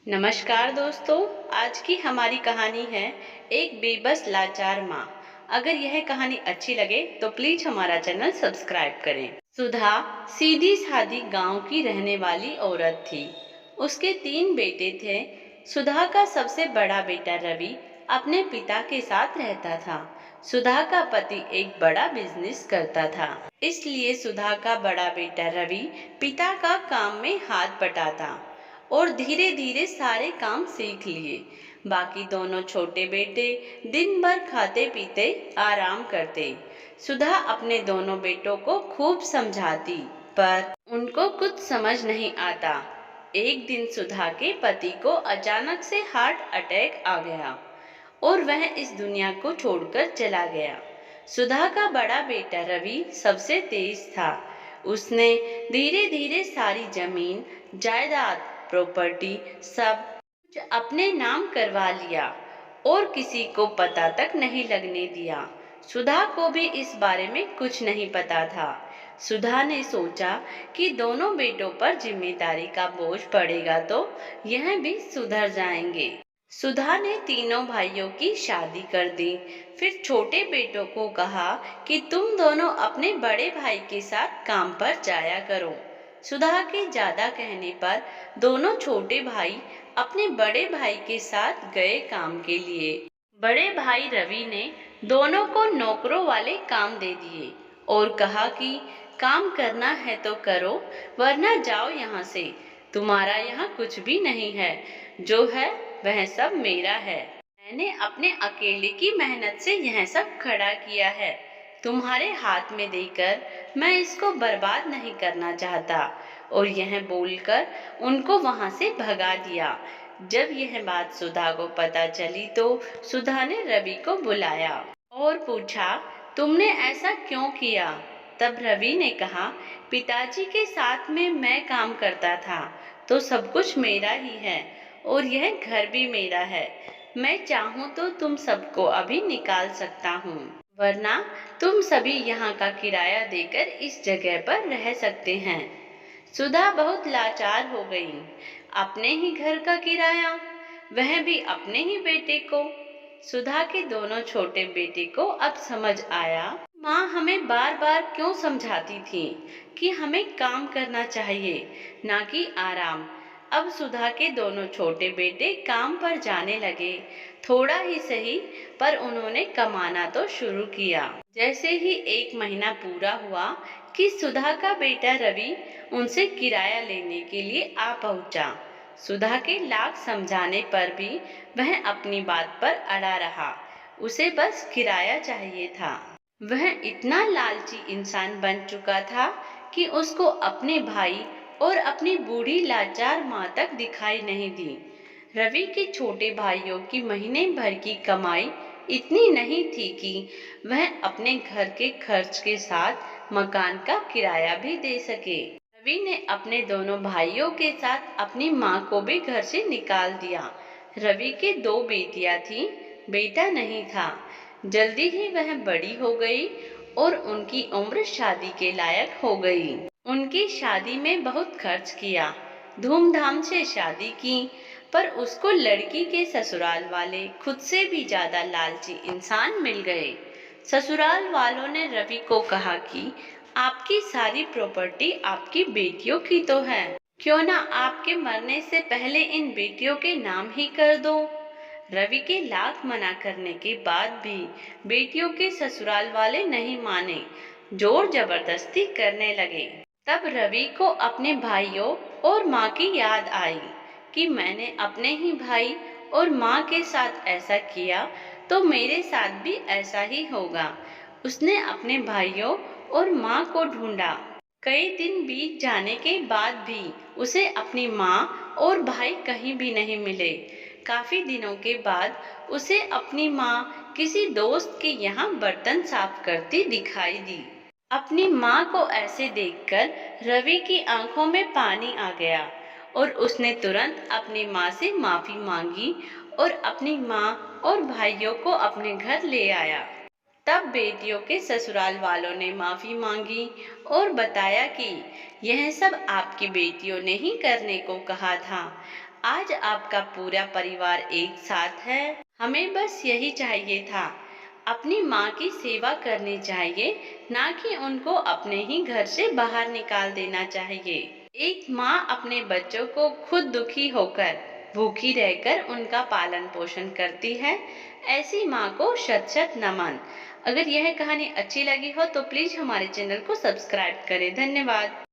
नमस्कार दोस्तों। आज की हमारी कहानी है एक बेबस लाचार माँ। अगर यह कहानी अच्छी लगे तो प्लीज हमारा चैनल सब्सक्राइब करें। सुधा सीधी सादी गांव की रहने वाली औरत थी। उसके 3 बेटे थे। सुधा का सबसे बड़ा बेटा रवि अपने पिता के साथ रहता था। सुधा का पति एक बड़ा बिजनेस करता था, इसलिए सुधा का बड़ा बेटा रवि पिता का काम में हाथ बटाता और धीरे धीरे सारे काम सीख लिए। बाकी दोनों छोटे बेटे दिन भर खाते पीते आराम करते। सुधा अपने दोनों बेटों को खूब समझाती, पर उनको कुछ समझ नहीं आता। एक दिन सुधा के पति को अचानक से हार्ट अटैक आ गया और वह इस दुनिया को छोड़कर चला गया। सुधा का बड़ा बेटा रवि सबसे तेज था। उसने धीरे धीरे सारी जमीन, जायदाद, प्रॉपर्टी सब कुछ अपने नाम करवा लिया और किसी को पता तक नहीं लगने दिया। सुधा को भी इस बारे में कुछ नहीं पता था। सुधा ने सोचा कि दोनों बेटों पर जिम्मेदारी का बोझ पड़ेगा तो यह भी सुधर जाएंगे। सुधा ने तीनों भाइयों की शादी कर दी। फिर छोटे बेटों को कहा कि तुम दोनों अपने बड़े भाई के साथ काम पर जाया करो। सुधा के ज्यादा कहने पर दोनों छोटे भाई अपने बड़े भाई के साथ गए काम के लिए। बड़े भाई रवि ने दोनों को नौकरों वाले काम दे दिए और कहा कि काम करना है तो करो, वरना जाओ यहाँ से। तुम्हारा यहाँ कुछ भी नहीं है, जो है वह सब मेरा है। मैंने अपने अकेले की मेहनत से यह सब खड़ा किया है। तुम्हारे हाथ में देकर मैं इसको बर्बाद नहीं करना चाहता। और यह बोलकर उनको वहां से भगा दिया। जब यह बात सुधा को पता चली तो सुधा ने रवि को बुलाया और पूछा, तुमने ऐसा क्यों किया? तब रवि ने कहा, पिताजी के साथ में मैं काम करता था तो सब कुछ मेरा ही है और यह घर भी मेरा है। मैं चाहूँ तो तुम सबको अभी निकाल सकता हूँ, वरना तुम सभी यहाँ का किराया देकर इस जगह पर रह सकते हैं। सुधा बहुत लाचार हो गई। अपने ही घर का किराया, वह भी अपने ही बेटे को। सुधा के दोनों छोटे बेटे को अब समझ आया, माँ हमें बार बार क्यों समझाती थी कि हमें काम करना चाहिए, ना कि आराम। अब सुधा के दोनों छोटे बेटे काम पर जाने लगे। थोड़ा ही सही, पर उन्होंने कमाना तो शुरू किया। जैसे ही 1 महीना पूरा हुआ कि सुधा का बेटा रवि उनसे किराया लेने के लिए आ पहुंचा। सुधा के लाख समझाने पर भी वह अपनी बात पर अड़ा रहा। उसे बस किराया चाहिए था। वह इतना लालची इंसान बन चुका था कि उसको अपने भाई और अपनी बूढ़ी लाचार माँ तक दिखाई नहीं दी। रवि के छोटे भाइयों की महीने भर की कमाई इतनी नहीं थी कि वह अपने घर के खर्च के साथ मकान का किराया भी दे सके। रवि ने अपने दोनों भाइयों के साथ अपनी माँ को भी घर से निकाल दिया। रवि के 2 बेटियां थीं, बेटा नहीं था। जल्दी ही वह बड़ी हो गई और उनकी उम्र शादी के लायक हो गई। उनकी शादी में बहुत खर्च किया, धूमधाम से शादी की, पर उसको लड़की के ससुराल वाले खुद से भी ज्यादा लालची इंसान मिल गए। ससुराल वालों ने रवि को कहा कि आपकी सारी प्रॉपर्टी आपकी बेटियों की तो है, क्यों ना आपके मरने से पहले इन बेटियों के नाम ही कर दो। रवि के लाख मना करने के बाद भी बेटियों के ससुराल वाले नहीं माने, जोर जबरदस्ती करने लगे। तब रवि को अपने भाइयों और माँ की याद आई कि मैंने अपने ही भाई और माँ के साथ ऐसा किया तो मेरे साथ भी ऐसा ही होगा। उसने अपने भाइयों और माँ को ढूंढा। कई दिन बीत जाने के बाद भी उसे अपनी माँ और भाई कहीं भी नहीं मिले। काफी दिनों के बाद उसे अपनी माँ किसी दोस्त के यहाँ बर्तन साफ करती दिखाई दी। अपनी माँ को ऐसे देखकर रवि की आंखों में पानी आ गया और उसने तुरंत अपनी माँ से माफी मांगी और अपनी माँ और भाइयों को अपने घर ले आया। तब बेटियों के ससुराल वालों ने माफी मांगी और बताया कि यह सब आपकी बेटियों ने ही करने को कहा था। आज आपका पूरा परिवार एक साथ है। हमें बस यही चाहिए था। अपनी माँ की सेवा करनी चाहिए, ना कि उनको अपने ही घर से बाहर निकाल देना चाहिए। एक माँ अपने बच्चों को खुद दुखी होकर, भूखी रहकर उनका पालन पोषण करती है। ऐसी माँ को शत शत नमन। अगर यह कहानी अच्छी लगी हो तो प्लीज हमारे चैनल को सब्सक्राइब करें। धन्यवाद।